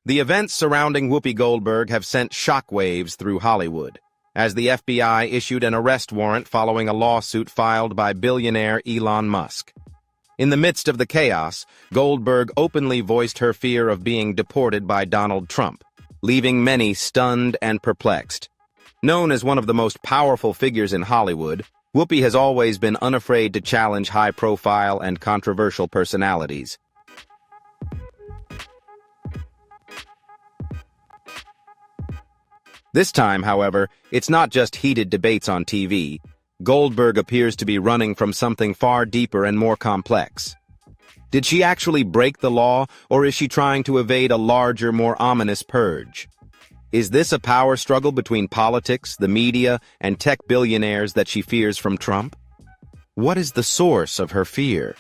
The events surrounding Whoopi Goldberg have sent shockwaves through Hollywood, as the FBI issued an arrest warrant following a lawsuit filed by billionaire Elon Musk. In the midst of the chaos, Goldberg openly voiced her fear of being deported by Donald Trump, leaving many stunned and perplexed. Known as one of the most powerful figures in Hollywood, Whoopi has always been unafraid to challenge high-profile and controversial personalities. This time, however, it's not just heated debates on TV. Goldberg appears to be running from something far deeper and more complex. Did she actually break the law, or is she trying to evade a larger, more ominous purge? Is this a power struggle between politics, the media, and tech billionaires that she fears from Trump? What is the source of her fear?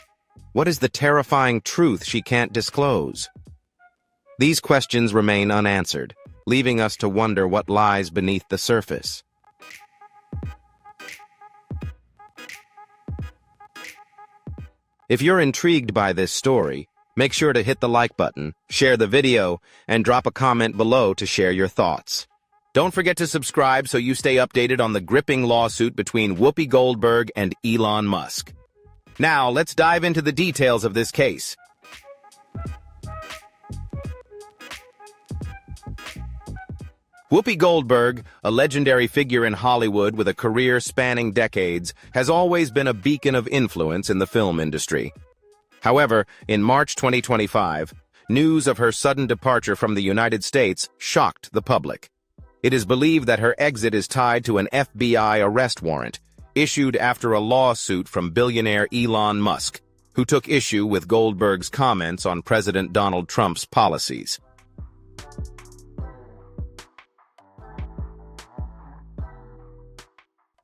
What is the terrifying truth she can't disclose? These questions remain unanswered, leaving us to wonder what lies beneath the surface. If you're intrigued by this story, make sure to hit the like button, share the video, and drop a comment below to share your thoughts. Don't forget to subscribe so you stay updated on the gripping lawsuit between Whoopi Goldberg and Elon Musk. Now, let's dive into the details of this case. Whoopi Goldberg, a legendary figure in Hollywood with a career spanning decades, has always been a beacon of influence in the film industry. However, in March 2025, news of her sudden departure from the United States shocked the public. It is believed that her exit is tied to an FBI arrest warrant, issued after a lawsuit from billionaire Elon Musk, who took issue with Goldberg's comments on President Donald Trump's policies.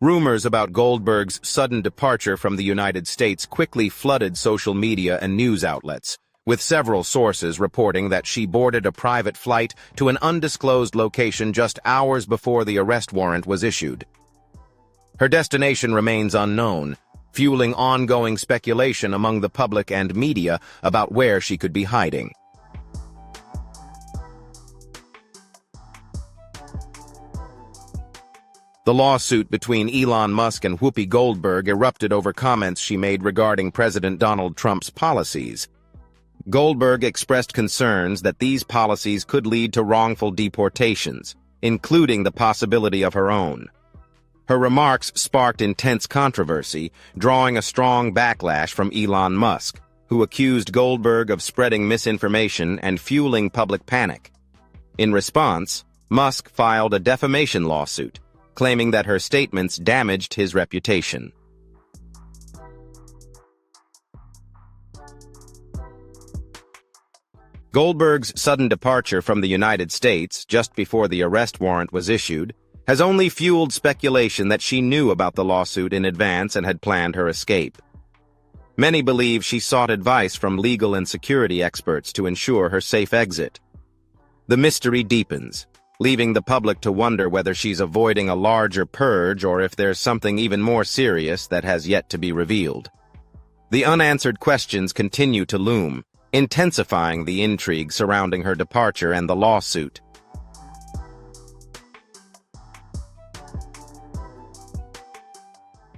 Rumors about Goldberg's sudden departure from the United States quickly flooded social media and news outlets, with several sources reporting that she boarded a private flight to an undisclosed location just hours before the arrest warrant was issued. Her destination remains unknown, fueling ongoing speculation among the public and media about where she could be hiding. The lawsuit between Elon Musk and Whoopi Goldberg erupted over comments she made regarding President Donald Trump's policies. Goldberg expressed concerns that these policies could lead to wrongful deportations, including the possibility of her own. Her remarks sparked intense controversy, drawing a strong backlash from Elon Musk, who accused Goldberg of spreading misinformation and fueling public panic. In response, Musk filed a defamation lawsuit, claiming that her statements damaged his reputation. Goldberg's sudden departure from the United States, just before the arrest warrant was issued, has only fueled speculation that she knew about the lawsuit in advance and had planned her escape. Many believe she sought advice from legal and security experts to ensure her safe exit. The mystery deepens, leaving the public to wonder whether she's avoiding a larger purge or if there's something even more serious that has yet to be revealed. The unanswered questions continue to loom, intensifying the intrigue surrounding her departure and the lawsuit.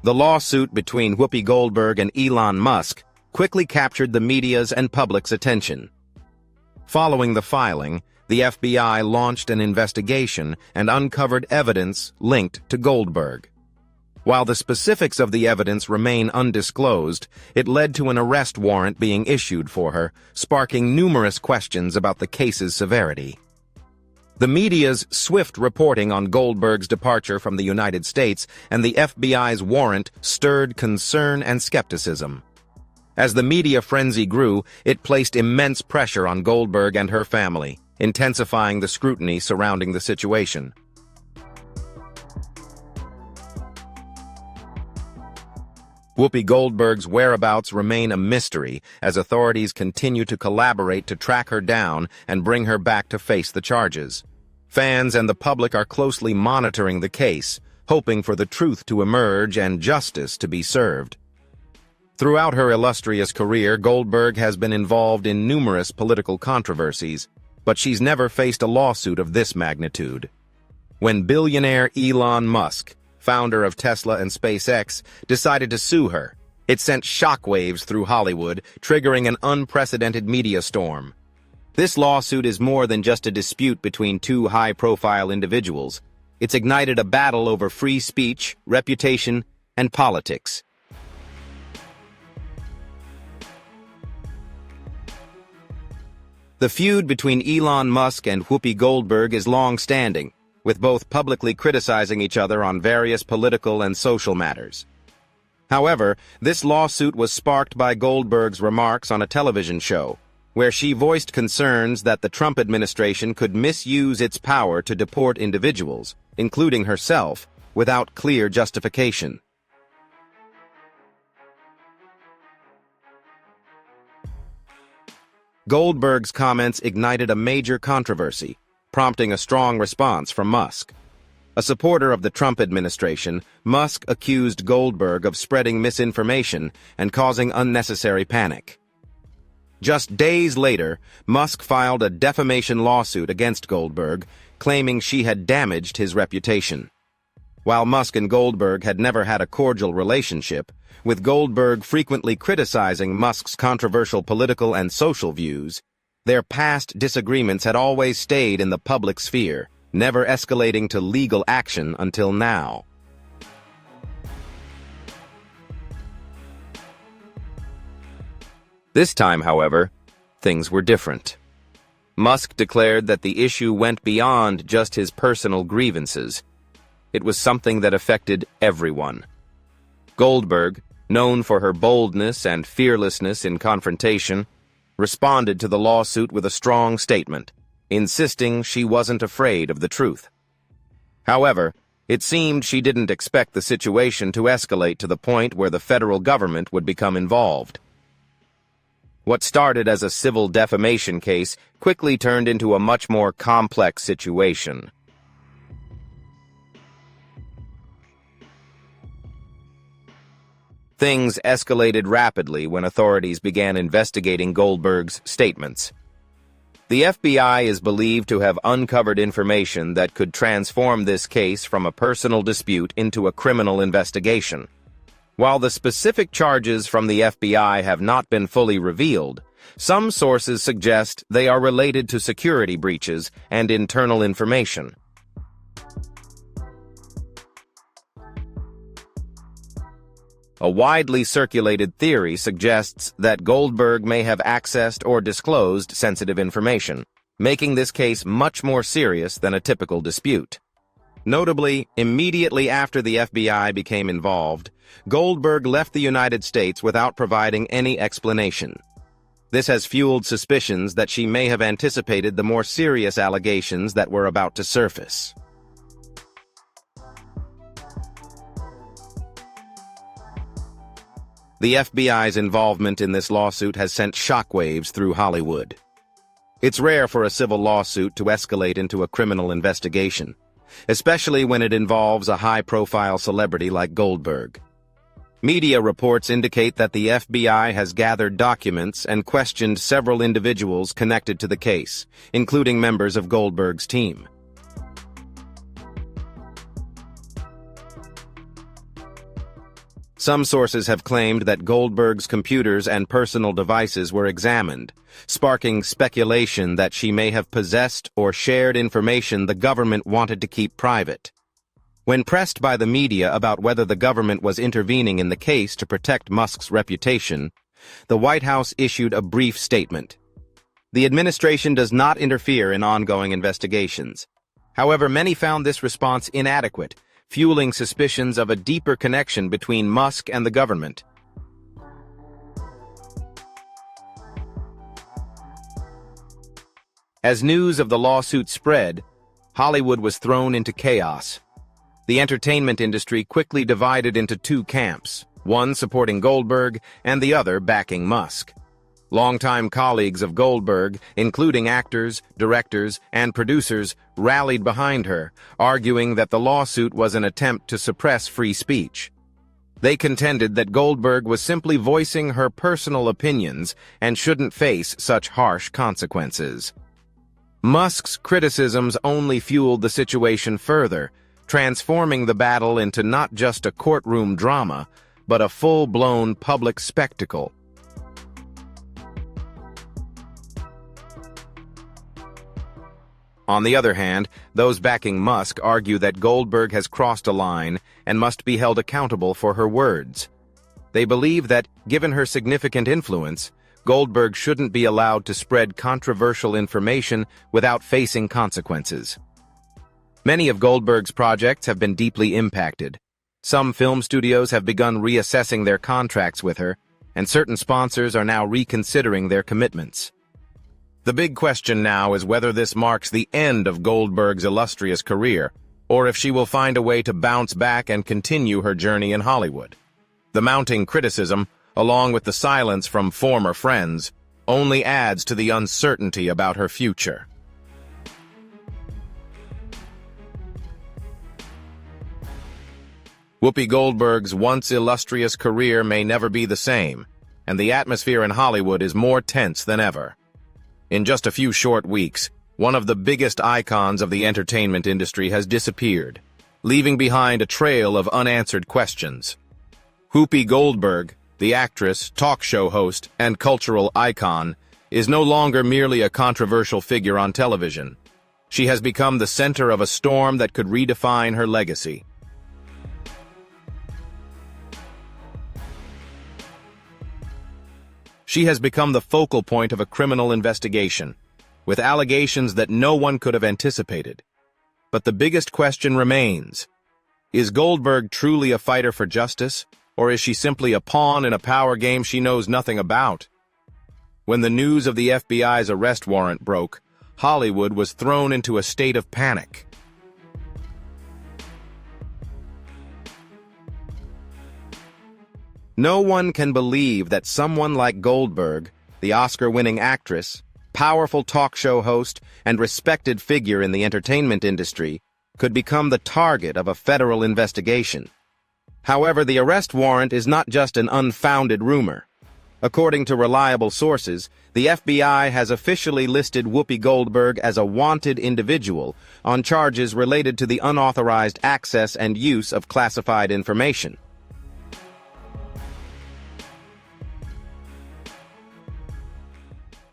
The lawsuit between Whoopi Goldberg and Elon Musk quickly captured the media's and public's attention. Following the filing, the FBI launched an investigation and uncovered evidence linked to Goldberg. While the specifics of the evidence remain undisclosed, it led to an arrest warrant being issued for her, sparking numerous questions about the case's severity. The media's swift reporting on Goldberg's departure from the United States and the FBI's warrant stirred concern and skepticism. As the media frenzy grew, it placed immense pressure on Goldberg and her family, intensifying the scrutiny surrounding the situation. Whoopi Goldberg's whereabouts remain a mystery as authorities continue to collaborate to track her down and bring her back to face the charges. Fans and the public are closely monitoring the case, hoping for the truth to emerge and justice to be served. Throughout her illustrious career, Goldberg has been involved in numerous political controversies. but she's never faced a lawsuit of this magnitude. When billionaire Elon Musk, founder of Tesla and SpaceX, decided to sue her, it sent shockwaves through Hollywood, triggering an unprecedented media storm. This lawsuit is more than just a dispute between two high-profile individuals. It's ignited a battle over free speech, reputation, and politics. The feud between Elon Musk and Whoopi Goldberg is long-standing, with both publicly criticizing each other on various political and social matters. However, this lawsuit was sparked by Goldberg's remarks on a television show, where she voiced concerns that the Trump administration could misuse its power to deport individuals, including herself, without clear justification. Goldberg's comments ignited a major controversy, prompting a strong response from Musk. A supporter of the Trump administration, Musk accused Goldberg of spreading misinformation and causing unnecessary panic. Just days later, Musk filed a defamation lawsuit against Goldberg, claiming she had damaged his reputation. While Musk and Goldberg had never had a cordial relationship, with Goldberg frequently criticizing Musk's controversial political and social views, their past disagreements had always stayed in the public sphere, never escalating to legal action until now. This time, however, things were different. Musk declared that the issue went beyond just his personal grievances. It was something that affected everyone. Goldberg, known for her boldness and fearlessness in confrontation, responded to the lawsuit with a strong statement, insisting she wasn't afraid of the truth. However, it seemed she didn't expect the situation to escalate to the point where the federal government would become involved. What started as a civil defamation case quickly turned into a much more complex situation. Things escalated rapidly when authorities began investigating Goldberg's statements. The FBI is believed to have uncovered information that could transform this case from a personal dispute into a criminal investigation. While the specific charges from the FBI have not been fully revealed, some sources suggest they are related to security breaches and internal information. A widely circulated theory suggests that Goldberg may have accessed or disclosed sensitive information, making this case much more serious than a typical dispute. Notably, immediately after the FBI became involved, Goldberg left the United States without providing any explanation. This has fueled suspicions that she may have anticipated the more serious allegations that were about to surface. The FBI's involvement in this lawsuit has sent shockwaves through Hollywood. It's rare for a civil lawsuit to escalate into a criminal investigation, especially when it involves a high-profile celebrity like Goldberg. Media reports indicate that the FBI has gathered documents and questioned several individuals connected to the case, including members of Goldberg's team. Some sources have claimed that Goldberg's computers and personal devices were examined, sparking speculation that she may have possessed or shared information the government wanted to keep private. When pressed by the media about whether the government was intervening in the case to protect Musk's reputation, the White House issued a brief statement. The administration does not interfere in ongoing investigations. However, many found this response inadequate, fueling suspicions of a deeper connection between Musk and the government. As news of the lawsuit spread, Hollywood was thrown into chaos. The entertainment industry quickly divided into two camps, one supporting Goldberg and the other backing Musk. Longtime colleagues of Goldberg, including actors, directors, and producers, rallied behind her, arguing that the lawsuit was an attempt to suppress free speech. They contended that Goldberg was simply voicing her personal opinions and shouldn't face such harsh consequences. Musk's criticisms only fueled the situation further, transforming the battle into not just a courtroom drama, but a full-blown public spectacle. On the other hand, those backing Musk argue that Goldberg has crossed a line and must be held accountable for her words. They believe that, given her significant influence, Goldberg shouldn't be allowed to spread controversial information without facing consequences. Many of Goldberg's projects have been deeply impacted. Some film studios have begun reassessing their contracts with her, and certain sponsors are now reconsidering their commitments. The big question now is whether this marks the end of Goldberg's illustrious career, or if she will find a way to bounce back and continue her journey in Hollywood. The mounting criticism, along with the silence from former friends, only adds to the uncertainty about her future. Whoopi Goldberg's once illustrious career may never be the same, and the atmosphere in Hollywood is more tense than ever. In just a few short weeks, one of the biggest icons of the entertainment industry has disappeared, leaving behind a trail of unanswered questions. Whoopi Goldberg, the actress, talk show host, and cultural icon, is no longer merely a controversial figure on television. She has become the center of a storm that could redefine her legacy. She has become the focal point of a criminal investigation, with allegations that no one could have anticipated. But the biggest question remains: is Goldberg truly a fighter for justice, or is she simply a pawn in a power game she knows nothing about? When the news of the FBI's arrest warrant broke, Hollywood was thrown into a state of panic. No one can believe that someone like Goldberg, the Oscar-winning actress, powerful talk show host, and respected figure in the entertainment industry, could become the target of a federal investigation. However, the arrest warrant is not just an unfounded rumor. According to reliable sources, the FBI has officially listed Whoopi Goldberg as a wanted individual on charges related to the unauthorized access and use of classified information.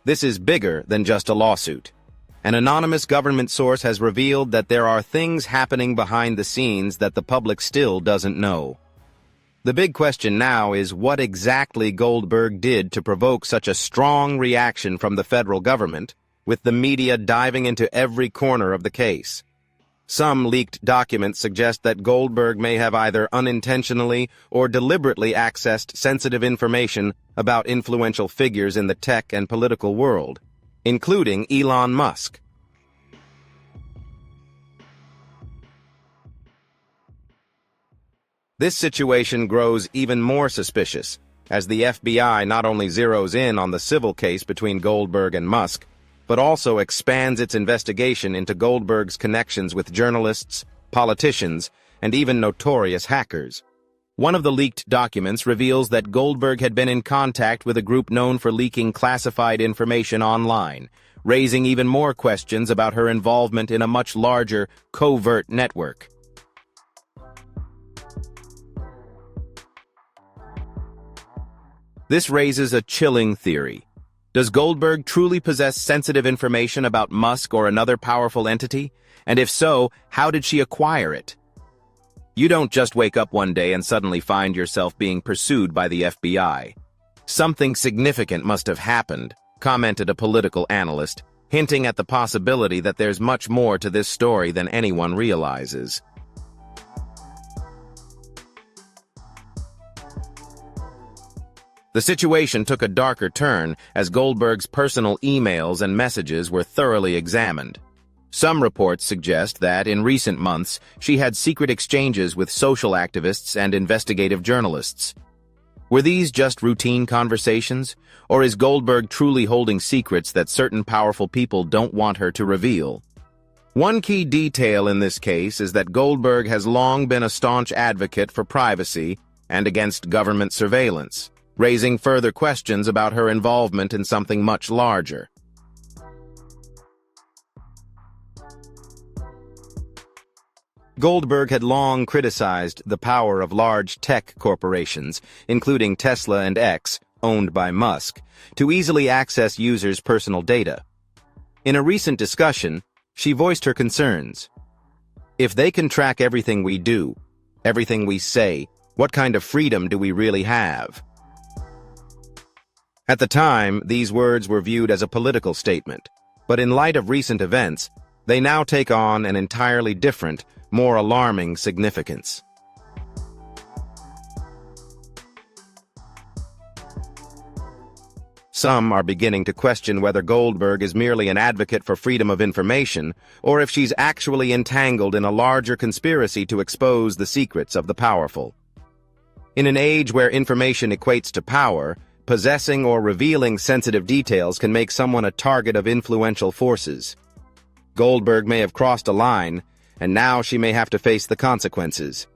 This is bigger than just a lawsuit. An anonymous government source has revealed that there are things happening behind the scenes that the public still doesn't know. The big question now is what exactly Goldberg did to provoke such a strong reaction from the federal government, with the media diving into every corner of the case. Some leaked documents suggest that Goldberg may have either unintentionally or deliberately accessed sensitive information about influential figures in the tech and political world, including Elon Musk. This situation grows even more suspicious, as the FBI not only zeroes in on the civil case between Goldberg and Musk, but also expands its investigation into Goldberg's connections with journalists, politicians, and even notorious hackers. One of the leaked documents reveals that Goldberg had been in contact with a group known for leaking classified information online, raising even more questions about her involvement in a much larger, covert network. This raises a chilling theory. Does Goldberg truly possess sensitive information about Musk or another powerful entity? And if so, how did she acquire it? You don't just wake up one day and suddenly find yourself being pursued by the FBI. Something significant must have happened, commented a political analyst, hinting at the possibility that there's much more to this story than anyone realizes. The situation took a darker turn as Goldberg's personal emails and messages were thoroughly examined. Some reports suggest that, in recent months, she had secret exchanges with social activists and investigative journalists. Were these just routine conversations, or is Goldberg truly holding secrets that certain powerful people don't want her to reveal? One key detail in this case is that Goldberg has long been a staunch advocate for privacy and against government surveillance, raising further questions about her involvement in something much larger. Goldberg had long criticized the power of large tech corporations, including Tesla and X, owned by Musk, to easily access users' personal data. In a recent discussion, she voiced her concerns. If they can track everything we do, everything we say, what kind of freedom do we really have? At the time, these words were viewed as a political statement, but in light of recent events, they now take on an entirely different, more alarming significance. Some are beginning to question whether Goldberg is merely an advocate for freedom of information, or if she's actually entangled in a larger conspiracy to expose the secrets of the powerful. In an age where information equates to power, possessing or revealing sensitive details can make someone a target of influential forces. Goldberg may have crossed a line, and now she may have to face the consequences.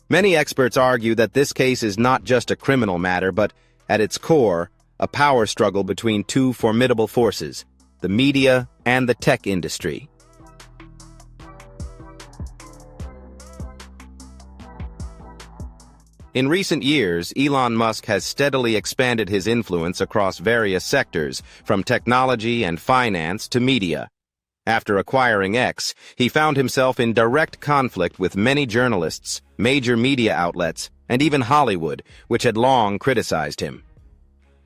Many experts argue that this case is not just a criminal matter, but, at its core, a power struggle between two formidable forces, the media and the tech industry. In recent years, Elon Musk has steadily expanded his influence across various sectors, from technology and finance to media. After acquiring X, he found himself in direct conflict with many journalists, major media outlets, and even Hollywood, which had long criticized him.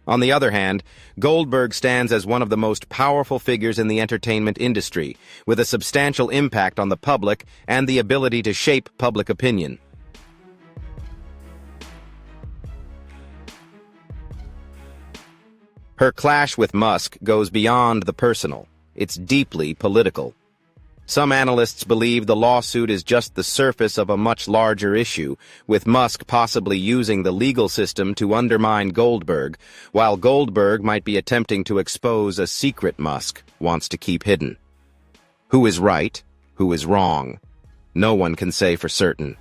On the other hand, Goldberg stands as one of the most powerful figures in the entertainment industry, with a substantial impact on the public and the ability to shape public opinion. Her clash with Musk goes beyond the personal. It's deeply political. Some analysts believe the lawsuit is just the surface of a much larger issue, with Musk possibly using the legal system to undermine Goldberg, while Goldberg might be attempting to expose a secret Musk wants to keep hidden. Who is right? Who is wrong? No one can say for certain.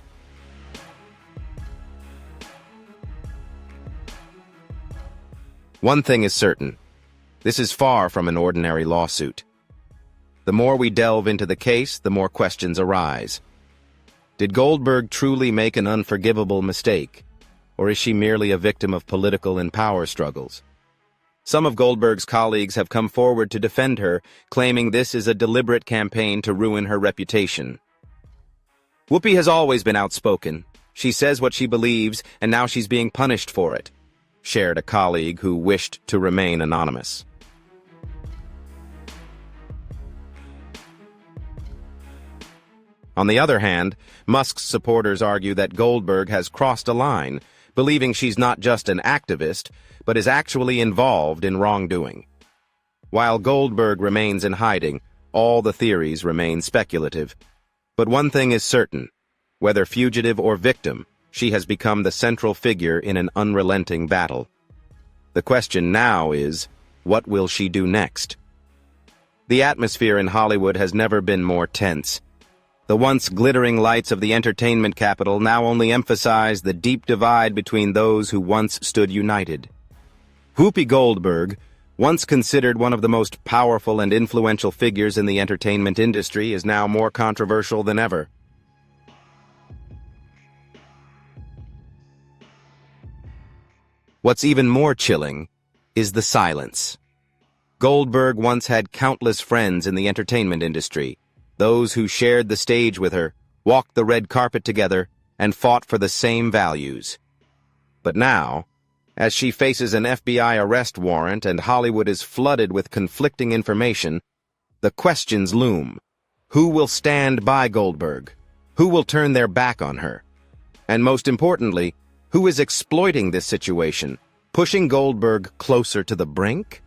One thing is certain. This is far from an ordinary lawsuit. The more we delve into the case, the more questions arise. Did Goldberg truly make an unforgivable mistake? Or is she merely a victim of political and power struggles? Some of Goldberg's colleagues have come forward to defend her, claiming this is a deliberate campaign to ruin her reputation. Whoopi has always been outspoken. She says what she believes, and now she's being punished for it, shared a colleague who wished to remain anonymous. On the other hand, Musk's supporters argue that Goldberg has crossed a line, believing she's not just an activist, but is actually involved in wrongdoing. While Goldberg remains in hiding, all the theories remain speculative. But one thing is certain: whether fugitive or victim, she has become the central figure in an unrelenting battle. The question now is, what will she do next? The atmosphere in Hollywood has never been more tense. The once glittering lights of the entertainment capital now only emphasize the deep divide between those who once stood united. Whoopi Goldberg, once considered one of the most powerful and influential figures in the entertainment industry, is now more controversial than ever. What's even more chilling is the silence. Goldberg once had countless friends in the entertainment industry, those who shared the stage with her, walked the red carpet together, and fought for the same values. But now, as she faces an FBI arrest warrant and Hollywood is flooded with conflicting information, the questions loom. Who will stand by Goldberg? Who will turn their back on her? And most importantly, who is exploiting this situation, pushing Goldberg closer to the brink?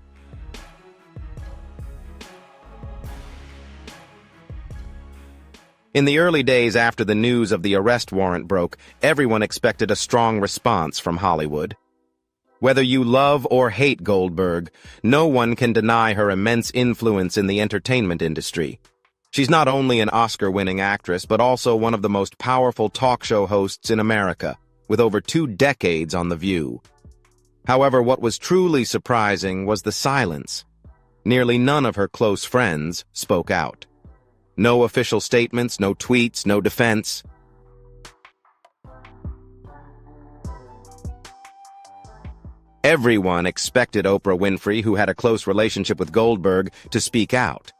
In the early days after the news of the arrest warrant broke, everyone expected a strong response from Hollywood. Whether you love or hate Goldberg, no one can deny her immense influence in the entertainment industry. She's not only an Oscar-winning actress, but also one of the most powerful talk show hosts in America, with over 2 decades on The View. However, what was truly surprising was the silence. Nearly none of her close friends spoke out. No official statements, no tweets, no defense. Everyone expected Oprah Winfrey, who had a close relationship with Goldberg, to speak out.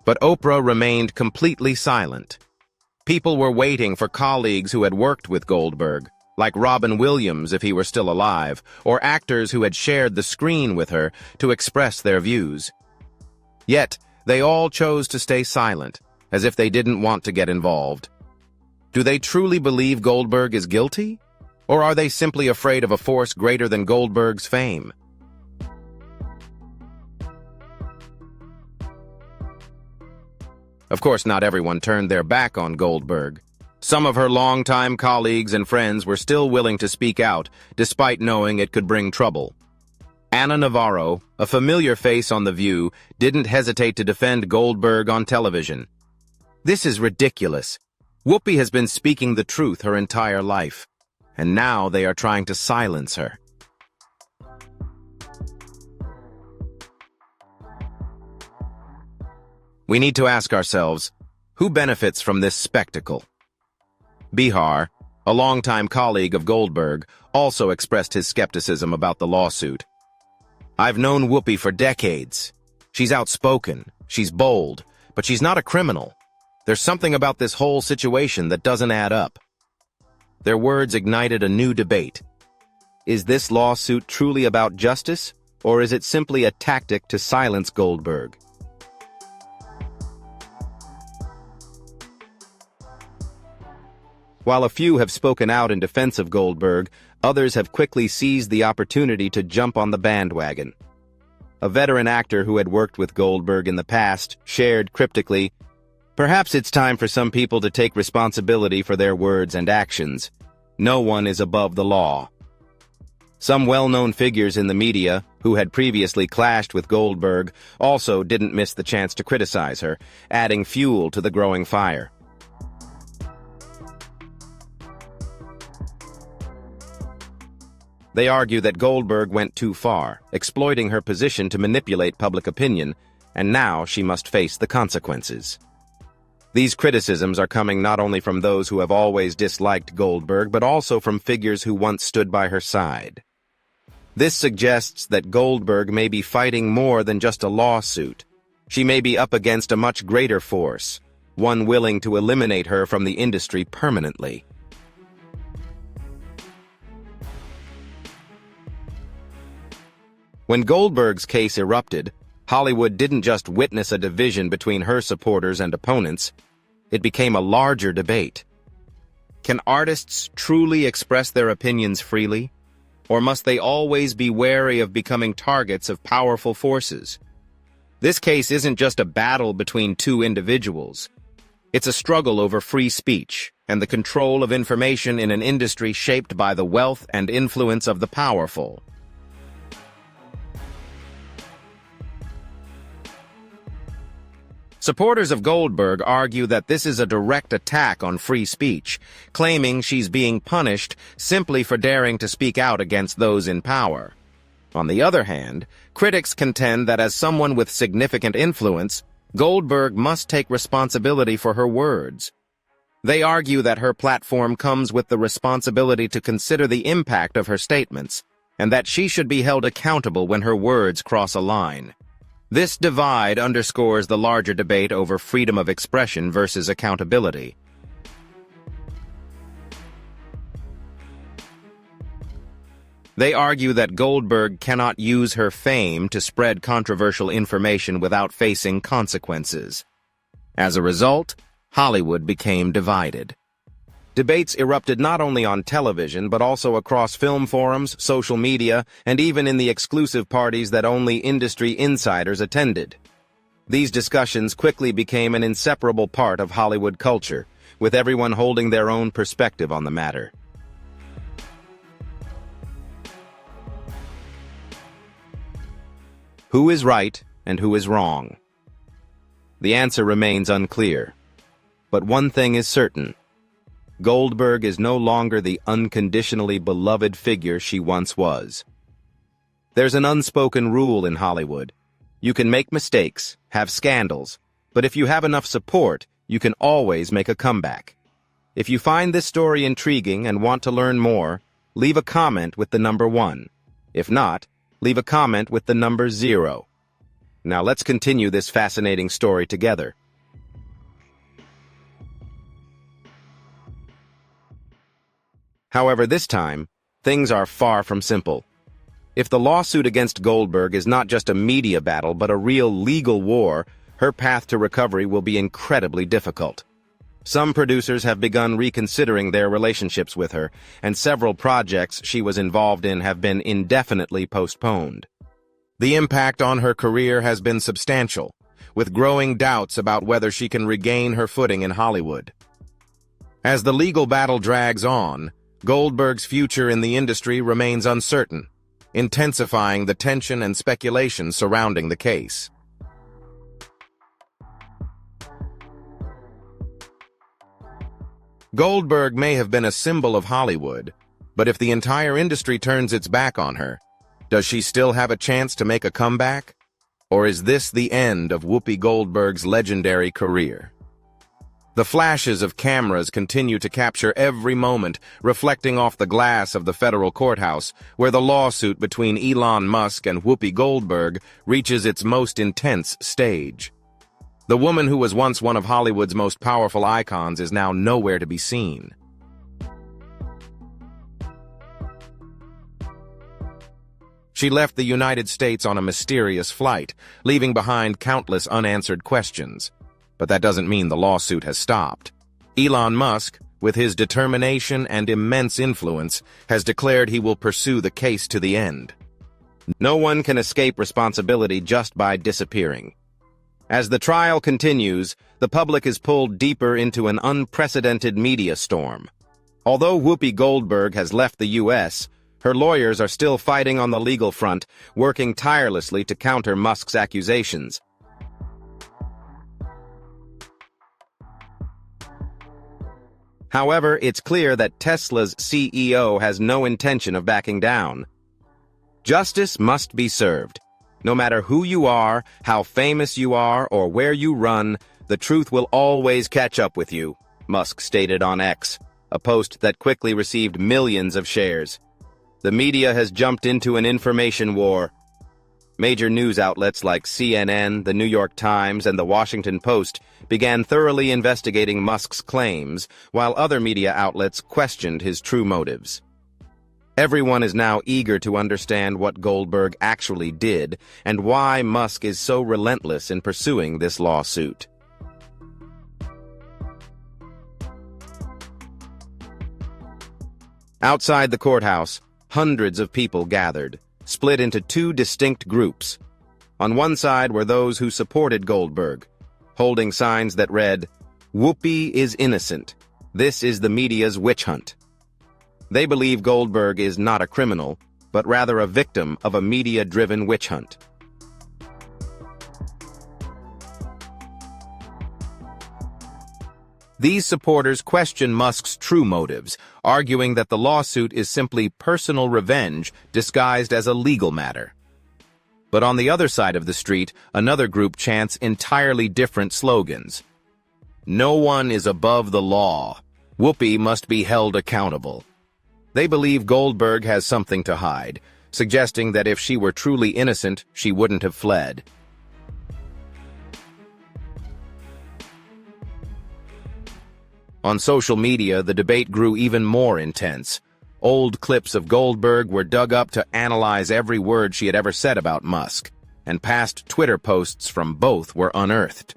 But Oprah remained completely silent. People were waiting for colleagues who had worked with Goldberg, like Robin Williams if he were still alive, or actors who had shared the screen with her, to express their views. Yet, they all chose to stay silent, as if they didn't want to get involved. Do they truly believe Goldberg is guilty? Or are they simply afraid of a force greater than Goldberg's fame? Of course, not everyone turned their back on Goldberg. Some of her longtime colleagues and friends were still willing to speak out, despite knowing it could bring trouble. Ana Navarro, a familiar face on The View, didn't hesitate to defend Goldberg on television. "This is ridiculous. Whoopi has been speaking the truth her entire life, and now they are trying to silence her." We need to ask ourselves, who benefits from this spectacle? Bihar, a longtime colleague of Goldberg, also expressed his skepticism about the lawsuit. "I've known Whoopi for decades. She's outspoken, she's bold, but she's not a criminal. There's something about this whole situation that doesn't add up." Their words ignited a new debate. Is this lawsuit truly about justice, or is it simply a tactic to silence Goldberg? While a few have spoken out in defense of Goldberg, others have quickly seized the opportunity to jump on the bandwagon. A veteran actor who had worked with Goldberg in the past shared cryptically, "Perhaps it's time for some people to take responsibility for their words and actions. No one is above the law." Some well-known figures in the media, who had previously clashed with Goldberg, also didn't miss the chance to criticize her, adding fuel to the growing fire. They argue that Goldberg went too far, exploiting her position to manipulate public opinion, and now she must face the consequences. These criticisms are coming not only from those who have always disliked Goldberg, but also from figures who once stood by her side. This suggests that Goldberg may be fighting more than just a lawsuit. She may be up against a much greater force, one willing to eliminate her from the industry permanently. When Goldberg's case erupted, Hollywood didn't just witness a division between her supporters and opponents. It became a larger debate. Can artists truly express their opinions freely? Or must they always be wary of becoming targets of powerful forces? This case isn't just a battle between two individuals. It's a struggle over free speech and the control of information in an industry shaped by the wealth and influence of the powerful. Supporters of Goldberg argue that this is a direct attack on free speech, claiming she's being punished simply for daring to speak out against those in power. On the other hand, critics contend that as someone with significant influence, Goldberg must take responsibility for her words. They argue that her platform comes with the responsibility to consider the impact of her statements, and that she should be held accountable when her words cross a line. This divide underscores the larger debate over freedom of expression versus accountability. They argue that Goldberg cannot use her fame to spread controversial information without facing consequences. As a result, Hollywood became divided. Debates erupted not only on television, but also across film forums, social media, and even in the exclusive parties that only industry insiders attended. These discussions quickly became an inseparable part of Hollywood culture, with everyone holding their own perspective on the matter. Who is right and who is wrong? The answer remains unclear. But one thing is certain. Goldberg is no longer the unconditionally beloved figure she once was. There's an unspoken rule in Hollywood. You can make mistakes, have scandals, But if you have enough support, you can always make a comeback. If you find this story intriguing and want to learn more, leave a comment with the number 1. If not, leave a comment with the number 0. Now let's continue this fascinating story together. However, this time, things are far from simple. If the lawsuit against Goldberg is not just a media battle but a real legal war, her path to recovery will be incredibly difficult. Some producers have begun reconsidering their relationships with her, and several projects she was involved in have been indefinitely postponed. The impact on her career has been substantial, with growing doubts about whether she can regain her footing in Hollywood. As the legal battle drags on, Goldberg's future in the industry remains uncertain, intensifying the tension and speculation surrounding the case. Goldberg may have been a symbol of Hollywood, but if the entire industry turns its back on her, does she still have a chance to make a comeback? Or is this the end of Whoopi Goldberg's legendary career? The flashes of cameras continue to capture every moment, reflecting off the glass of the federal courthouse, where the lawsuit between Elon Musk and Whoopi Goldberg reaches its most intense stage. The woman who was once one of Hollywood's most powerful icons is now nowhere to be seen. She left the United States on a mysterious flight, leaving behind countless unanswered questions. But that doesn't mean the lawsuit has stopped. Elon Musk, with his determination and immense influence, has declared he will pursue the case to the end. No one can escape responsibility just by disappearing. As the trial continues, the public is pulled deeper into an unprecedented media storm. Although Whoopi Goldberg has left the U.S., her lawyers are still fighting on the legal front, working tirelessly to counter Musk's accusations. However, it's clear that Tesla's CEO has no intention of backing down. Justice must be served. No matter who you are, how famous you are, or where you run, the truth will always catch up with you, Musk stated on X, a post that quickly received millions of shares. The media has jumped into an information war. Major news outlets like CNN, The New York Times, and The Washington Post began thoroughly investigating Musk's claims, while other media outlets questioned his true motives. Everyone is now eager to understand what Goldberg actually did and why Musk is so relentless in pursuing this lawsuit. Outside the courthouse, hundreds of people gathered, split into two distinct groups. On one side were those who supported Goldberg, holding signs that read, "Whoopi is innocent. This is the media's witch hunt." They believe Goldberg is not a criminal, but rather a victim of a media-driven witch hunt. These supporters question Musk's true motives, arguing that the lawsuit is simply personal revenge disguised as a legal matter. But on the other side of the street, another group chants entirely different slogans. "No one is above the law. Whoopi must be held accountable." They believe Goldberg has something to hide, suggesting that if she were truly innocent, she wouldn't have fled. On social media, the debate grew even more intense. Old clips of Goldberg were dug up to analyze every word she had ever said about Musk, and past Twitter posts from both were unearthed.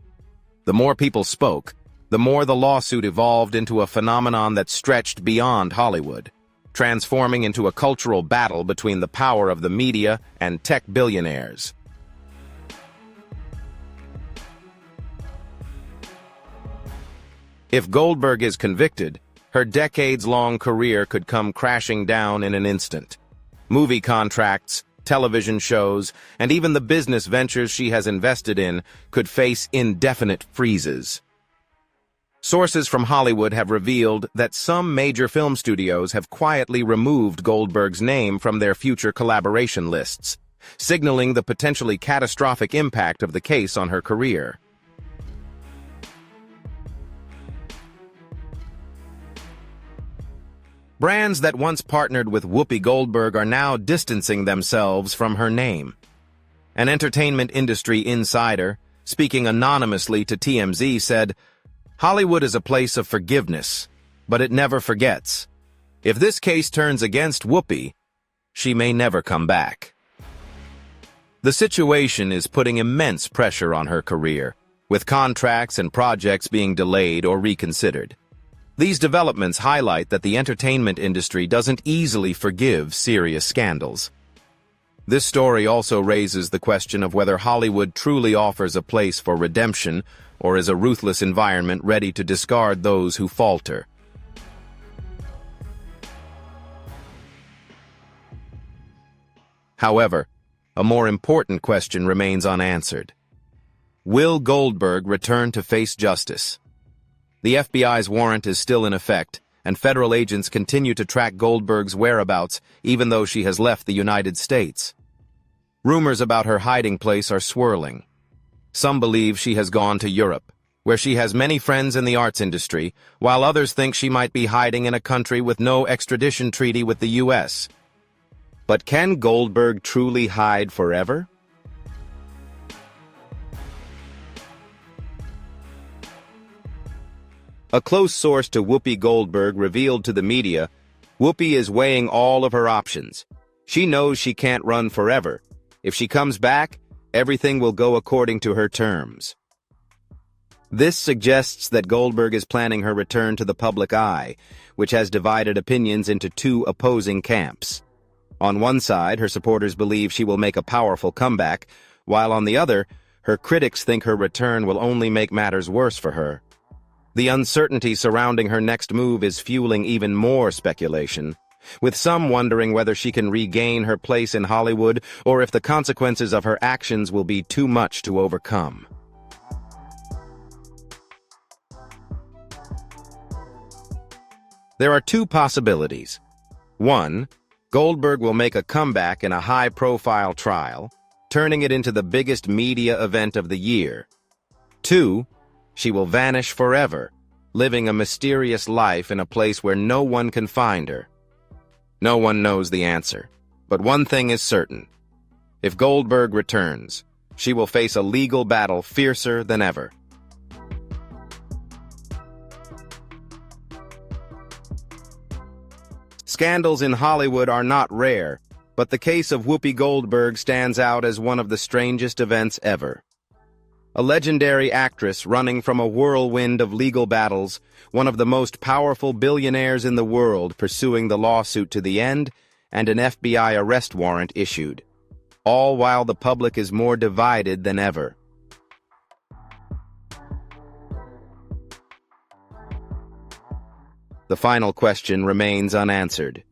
The more people spoke, the more the lawsuit evolved into a phenomenon that stretched beyond Hollywood, transforming into a cultural battle between the power of the media and tech billionaires. If Goldberg is convicted, her decades-long career could come crashing down in an instant. Movie contracts, television shows, and even the business ventures she has invested in could face indefinite freezes. Sources from Hollywood have revealed that some major film studios have quietly removed Goldberg's name from their future collaboration lists, signaling the potentially catastrophic impact of the case on her career. Brands that once partnered with Whoopi Goldberg are now distancing themselves from her name. An entertainment industry insider, speaking anonymously to TMZ, said, "Hollywood is a place of forgiveness, but it never forgets. If this case turns against Whoopi, she may never come back." The situation is putting immense pressure on her career, with contracts and projects being delayed or reconsidered. These developments highlight that the entertainment industry doesn't easily forgive serious scandals. This story also raises the question of whether Hollywood truly offers a place for redemption or is a ruthless environment ready to discard those who falter. However, a more important question remains unanswered. Will Goldberg return to face justice? The FBI's warrant is still in effect, and federal agents continue to track Goldberg's whereabouts even though she has left the United States. Rumors about her hiding place are swirling. Some believe she has gone to Europe, where she has many friends in the arts industry, while others think she might be hiding in a country with no extradition treaty with the U.S. But can Goldberg truly hide forever? A close source to Whoopi Goldberg revealed to the media, Whoopi is weighing all of her options. She knows she can't run forever. If she comes back, everything will go according to her terms. This suggests that Goldberg is planning her return to the public eye, which has divided opinions into two opposing camps. On one side, her supporters believe she will make a powerful comeback, while on the other, her critics think her return will only make matters worse for her. The uncertainty surrounding her next move is fueling even more speculation, with some wondering whether she can regain her place in Hollywood or if the consequences of her actions will be too much to overcome. There are two possibilities. One, Goldberg will make a comeback in a high-profile trial, turning it into the biggest media event of the year. Two, she will vanish forever, living a mysterious life in a place where no one can find her. No one knows the answer, but one thing is certain. If Goldberg returns, she will face a legal battle fiercer than ever. Scandals in Hollywood are not rare, but the case of Whoopi Goldberg stands out as one of the strangest events ever. A legendary actress running from a whirlwind of legal battles, one of the most powerful billionaires in the world pursuing the lawsuit to the end, and an FBI arrest warrant issued, all while the public is more divided than ever. The final question remains unanswered.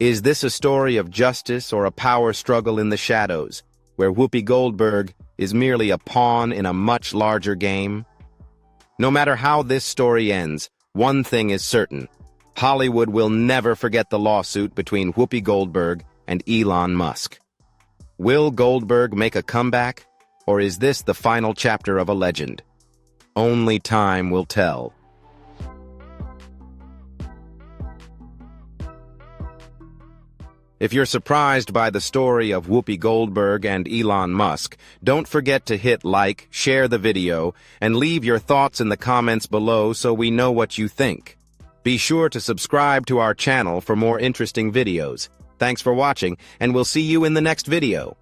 Is this a story of justice or a power struggle in the shadows, where Whoopi Goldberg is merely a pawn in a much larger game? No matter how this story ends, one thing is certain. Hollywood will never forget the lawsuit between Whoopi Goldberg and Elon Musk. Will Goldberg make a comeback, or is this the final chapter of a legend? Only time will tell. If you're surprised by the story of Whoopi Goldberg and Elon Musk, don't forget to hit like, share the video, and leave your thoughts in the comments below so we know what you think. Be sure to subscribe to our channel for more interesting videos. Thanks for watching, and we'll see you in the next video.